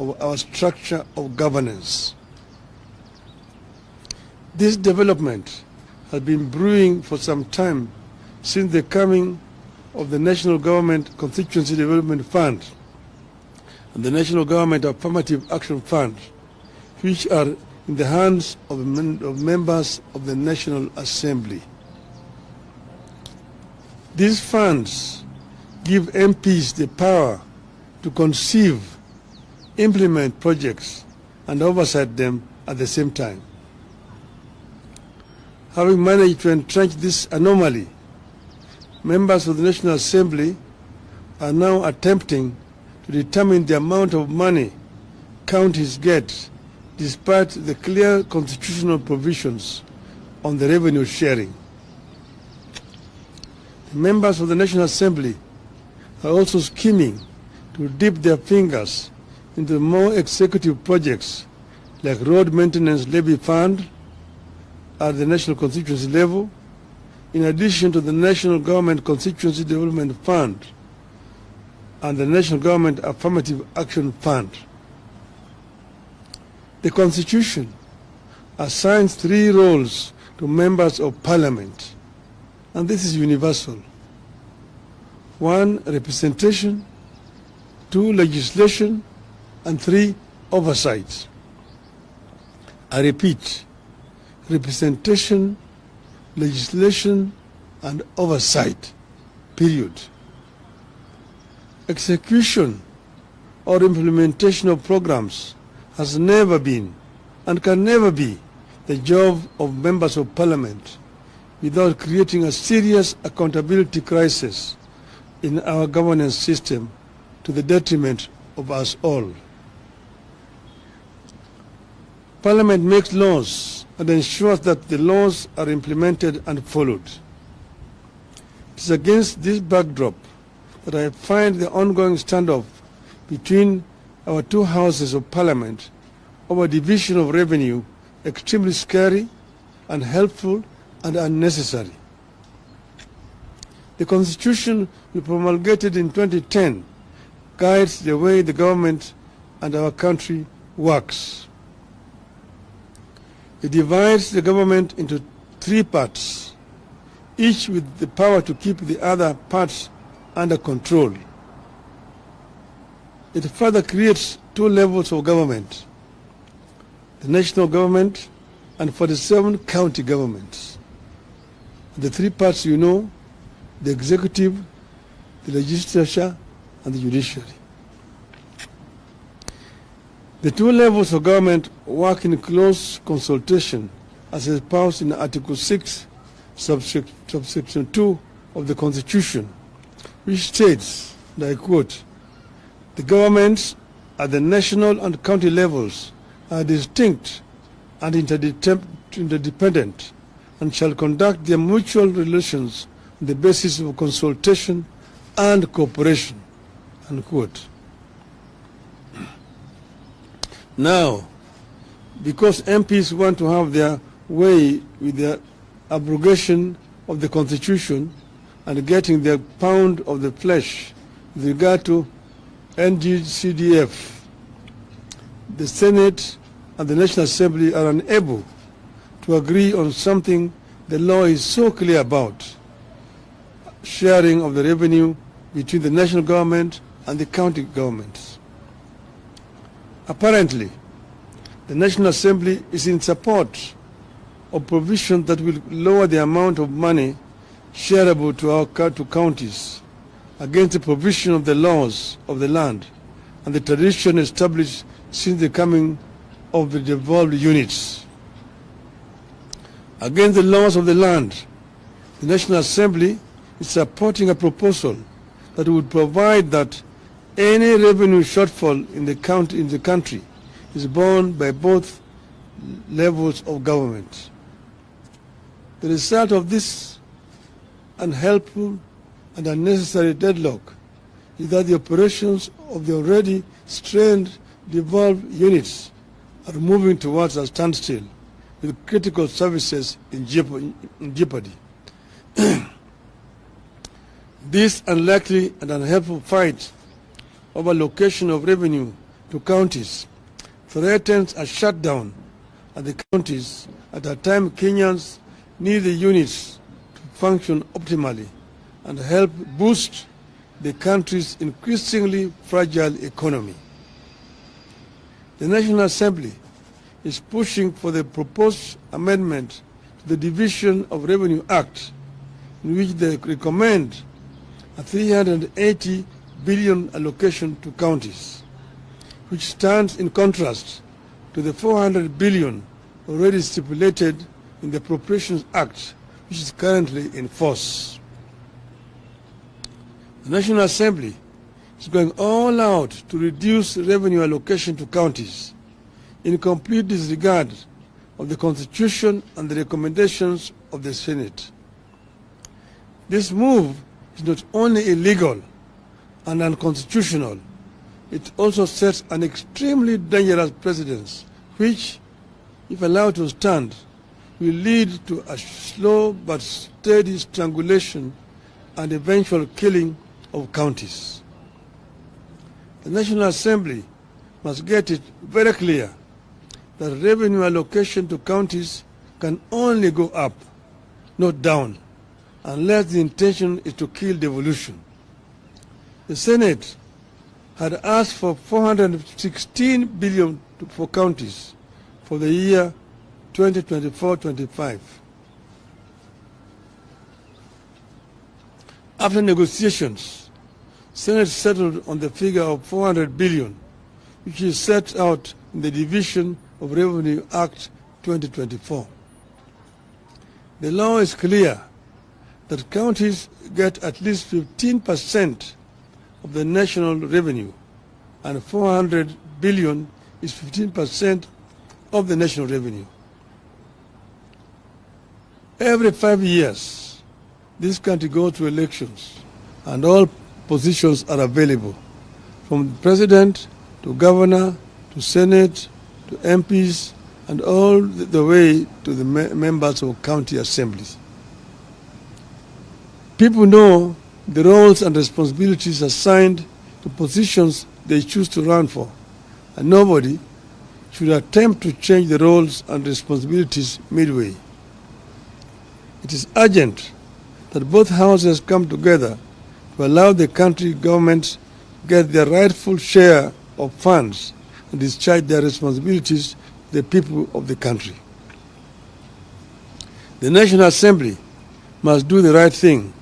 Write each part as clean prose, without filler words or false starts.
of our structure of governance. This development has been brewing for some time since the coming of the National Government Constituency Development Fund and the National Government Affirmative Action Fund, which are in the hands of members of the National Assembly. These funds give MPs the power to conceive, implement projects, and oversight them at the same time. Having managed to entrench this anomaly, members of the National Assembly are now attempting to determine the amount of money counties get, despite the clear constitutional provisions on the revenue sharing. The members of the National Assembly are also scheming to dip their fingers into more executive projects like road maintenance levy fund at the national constituency level, in addition to the National Government Constituency Development Fund and the National Government Affirmative Action Fund. The Constitution assigns 3 roles to members of Parliament, and this is universal. 1, representation; 2, legislation; and 3, oversight. I repeat, representation, legislation, and oversight, period. Execution or implementation of programs has never been and can never be the job of members of Parliament without creating a serious accountability crisis in our governance system to the detriment of us all. Parliament makes laws and ensures that the laws are implemented and followed. It is against this backdrop that I find the ongoing standoff between our 2 houses of Parliament over division of revenue extremely scary, unhelpful, and unnecessary. The Constitution we promulgated in 2010 guides the way the government and our country works. It divides the government into 3 parts, each with the power to keep the other parts under control. It further creates 2 levels of government: the national government and 47 county governments. The 3 parts you know: the executive, the legislature, and the judiciary. The 2 levels of government work in close consultation as espoused in Article 6, subsection 2 of the Constitution, which states, and I quote, "The governments at the national and county levels are distinct and interdependent and shall conduct their mutual relations on the basis of consultation and cooperation," unquote. Now, because MPs want to have their way with the abrogation of the Constitution and getting their pound of the flesh with regard to NGCDF, the Senate and the National Assembly are unable to agree on something the law is so clear about: sharing of the revenue between the national government and the county governments. Apparently, the National Assembly is in support of provisions that will lower the amount of money shareable to counties against the provision of the laws of the land and the tradition established since the coming of the devolved units. Against the laws of the land, the National Assembly is supporting a proposal that would provide that any revenue shortfall in the country is borne by both levels of government. The result of this unhelpful and unnecessary deadlock is that the operations of the already strained devolved units are moving towards a standstill, with critical services in jeopardy. This unlikely and unhelpful fight over location of revenue to counties threatens a shutdown at the counties at a time Kenyans need the units to function optimally and help boost the country's increasingly fragile economy. The National Assembly is pushing for the proposed amendment to the Division of Revenue Act, in which they recommend a 380 billion allocation to counties, which stands in contrast to the 400 billion already stipulated in the Appropriations Act, which is currently in force. The National Assembly is going all out to reduce revenue allocation to counties in complete disregard of the Constitution and the recommendations of the Senate. This move is not only illegal and unconstitutional, it also sets an extremely dangerous precedent which, if allowed to stand, will lead to a slow but steady strangulation and eventual killing of counties. The National Assembly must get it very clear that revenue allocation to counties can only go up, not down, unless the intention is to kill devolution. The Senate had asked for 416 billion for counties for the year 2024-25. After negotiations, Senate settled on the figure of 400 billion, which is set out in the Division of Revenue Act 2024. The law is clear that counties get at least 15% of the national revenue, and 400 billion is 15% of the national revenue. Every 5 years, this country goes to elections, and all positions are available, from the president to governor to senate to MPs and all the way to the members of county assemblies. People know the roles and responsibilities assigned to positions they choose to run for, and nobody should attempt to change the roles and responsibilities midway. It is urgent that both houses come together to allow the country governments get their rightful share of funds and discharge their responsibilities to the people of the country. The National Assembly must do the right thing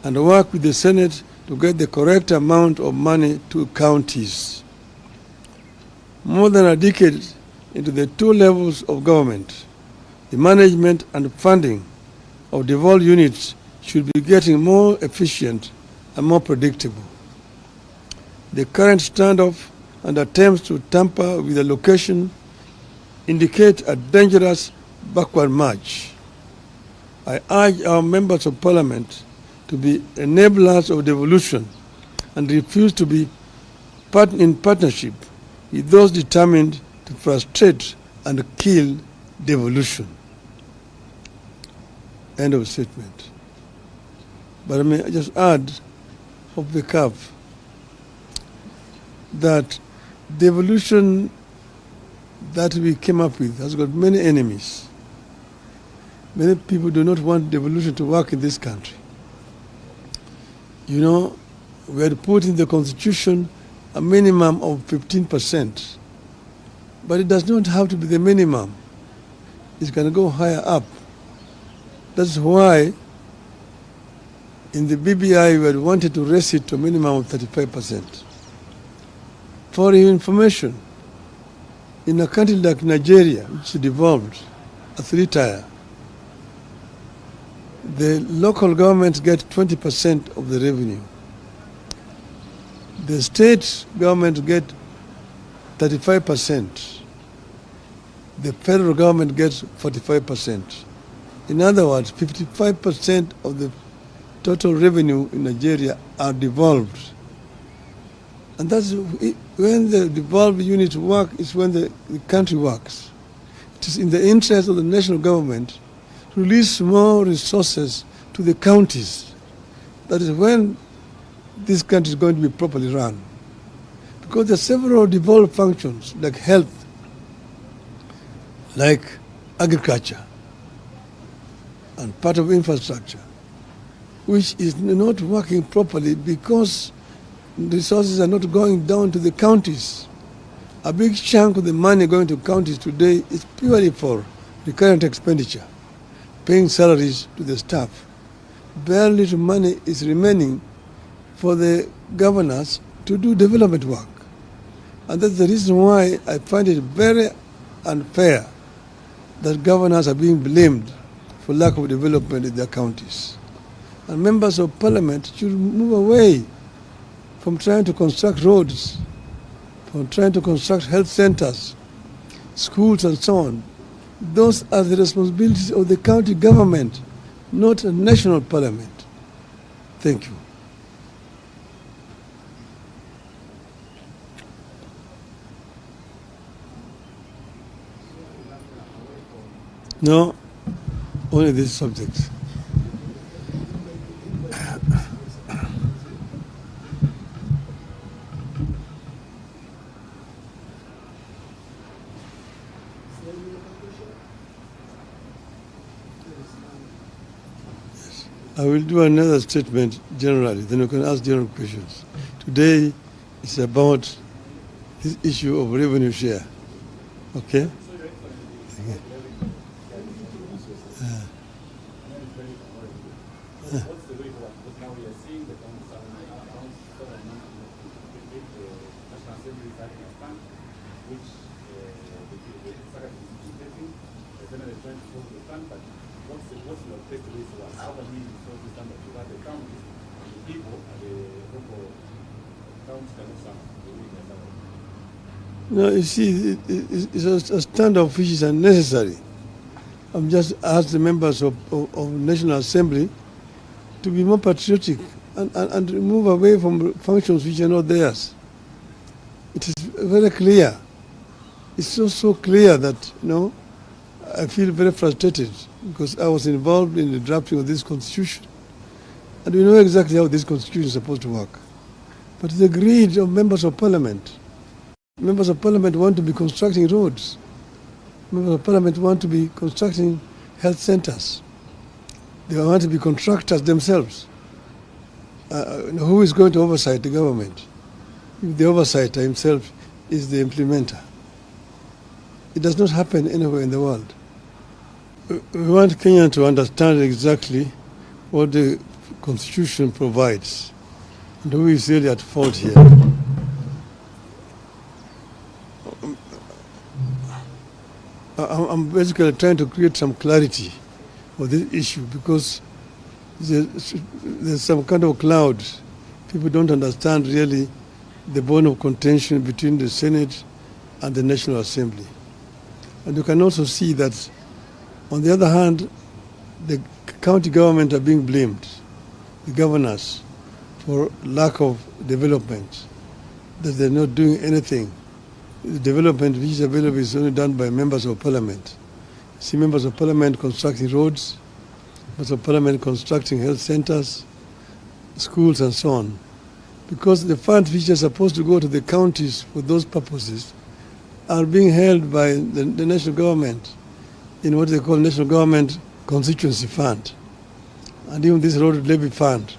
and work with the Senate to get the correct amount of money to counties. More than a decade into the two levels of government, the management and funding of devolved units should be getting more efficient and more predictable. The current standoff and attempts to tamper with the allocation indicate a dangerous backward march. I urge our members of parliament to be enablers of devolution and refuse to be in partnership with those determined to frustrate and kill devolution. End of statement. But I may just add, off the cuff, that devolution that we came up with has got many enemies. Many people do not want devolution to work in this country. You know, we had put in the Constitution a minimum of 15%, but it does not have to be the minimum. It can go higher up. That's why in the BBI we had wanted to raise it to a minimum of 35%. For your information, in a country like Nigeria, which is devolved, a three-tier, the local governments get 20% of the revenue. The state government get 35%. The federal government gets 45%. In other words, 55% of the total revenue in Nigeria are devolved. And that's when the devolved units work is when the country works. It is in the interest of the national government to release more resources to the counties. That is when this country is going to be properly run. Because there are several devolved functions like health, like agriculture, and part of infrastructure, which is not working properly because resources are not going down to the counties. A big chunk of the money going to counties today is purely for recurrent expenditure, paying salaries to the staff. Very little money is remaining for the governors to do development work. And that's the reason why I find it very unfair that governors are being blamed for lack of development in their counties. And members of parliament should move away from trying to construct roads, from trying to construct health centers, schools and so on. Those are the responsibilities of the county government, not a national parliament. Thank you. No, only this subject. I will do another statement generally, then you can ask general questions. Today is about this issue of revenue share. Okay? No, you see, it's a standoff which is unnecessary. I'm just asked the members of National Assembly to be more patriotic and move away from functions which are not theirs. It is very clear. It's so clear that, I feel very frustrated because I was involved in the drafting of this constitution. And we know exactly how this constitution is supposed to work. But the greed of members of parliament. Members of parliament want to be constructing roads. Members of parliament want to be constructing health centers. They want to be contractors themselves. Who is going to oversight the government? If the oversighter himself is the implementer. It does not happen anywhere in the world. We want Kenya to understand exactly what the Constitution provides and who is really at fault here. I'm basically trying to create some clarity for this issue because there's some kind of cloud. People don't understand really the bone of contention between the Senate and the National Assembly. And you can also see that, on the other hand, the county government are being blamed, the governors, for lack of development, that they're not doing anything. The development which is available is only done by members of parliament. See members of parliament constructing roads, members of parliament constructing health centers, schools and so on. Because the funds which are supposed to go to the counties for those purposes are being held by the national government in what they call National Government Constituency Fund. And even this road levy fund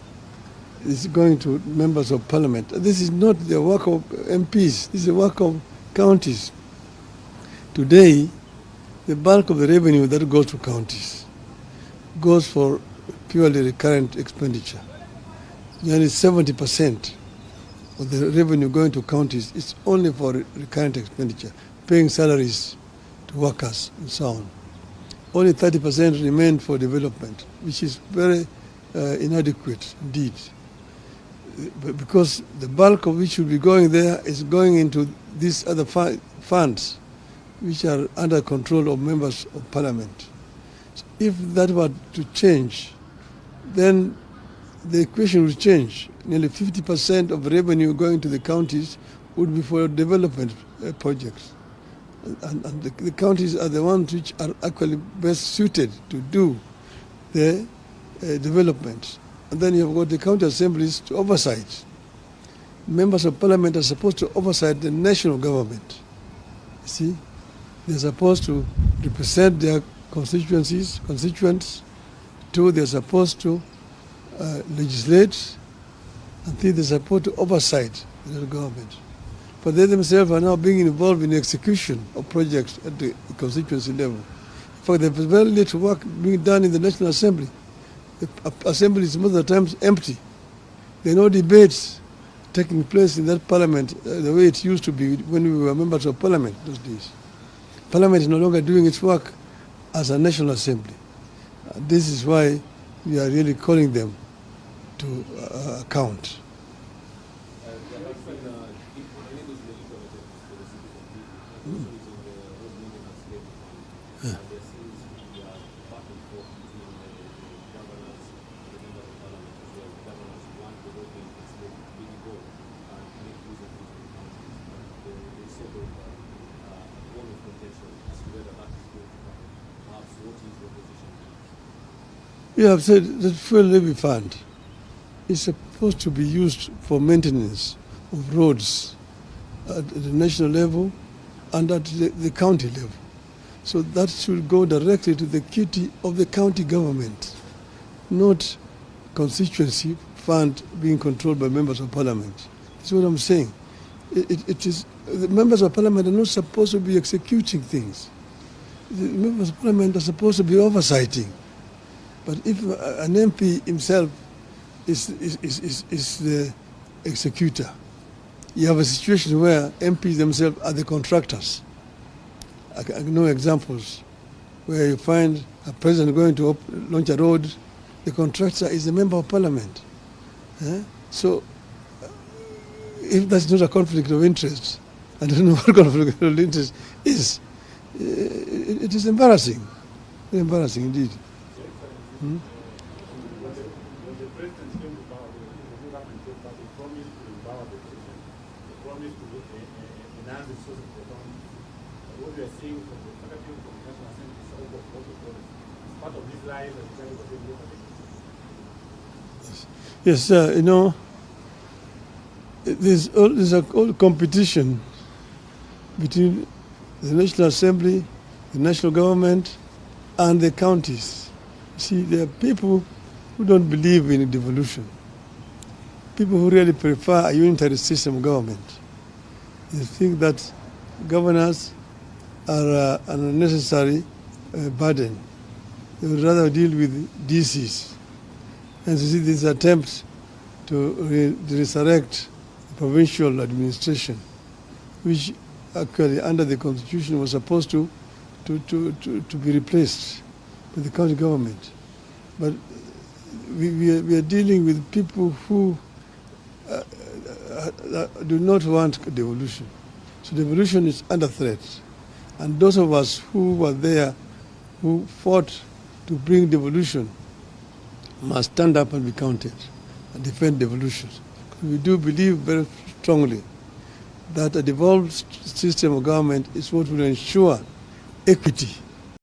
is going to members of parliament. This is not the work of MPs, this is the work of counties. Today, the bulk of the revenue that goes to counties goes for purely recurrent expenditure. Nearly 70% of the revenue going to counties is only for recurrent expenditure, paying salaries to workers and so on. Only 30% remain for development, which is very inadequate indeed. Because the bulk of which should be going there is going into these other funds, which are under control of members of parliament. So if that were to change, then the equation would change. Nearly 50% of revenue going to the counties would be for development projects. And the counties are the ones which are actually best suited to do the development. And then you've got the county assemblies to oversight. members of parliament are supposed to oversight the national government. You see, they're supposed to represent their constituents. Two, they're supposed to legislate. And three, they're supposed to oversight the government. But they themselves are now being involved in the execution of projects at the constituency level. In fact, there's very little work being done in the National Assembly. The Assembly is most of the times empty. There are no debates taking place in that parliament the way it used to be when we were members of parliament those days. Parliament is no longer doing its work as a National Assembly. This is why we are really calling them to account. You have said that fuel levy fund is supposed to be used for maintenance of roads at the national level and at the county level. So that should go directly to the kitty of the county government, not constituency fund being controlled by members of parliament. That's what I'm saying. It is the members of parliament are not supposed to be executing things. The members of parliament are supposed to be oversighting. But if an MP himself is the executor, you have a situation where MPs themselves are the contractors. I know examples where you find a president going to launch a road, the contractor is a member of parliament. So if that's not a conflict of interest, I don't know what conflict of interest is. It is embarrassing, very embarrassing indeed. When the president came to power, the government came to power, they promised to empower the president. They promised to enhance the resources of the government. What we are seeing from the Secretary of the National Assembly is all what the promise. It's part of these lies that the Secretary of the National Yes, you know, there's a whole competition between the National Assembly, the national government, and the counties. See, there are people who don't believe in devolution. People who really prefer a unitary system of government. They think that governors are an unnecessary burden. They would rather deal with DCs. And you see these attempts to resurrect the provincial administration, which actually under the constitution was supposed to be replaced with the county government. But we are dealing with people who do not want devolution. So devolution is under threat. And those of us who were there, who fought to bring devolution, must stand up and be counted and defend devolution. We do believe very strongly that a devolved system of government is what will ensure equity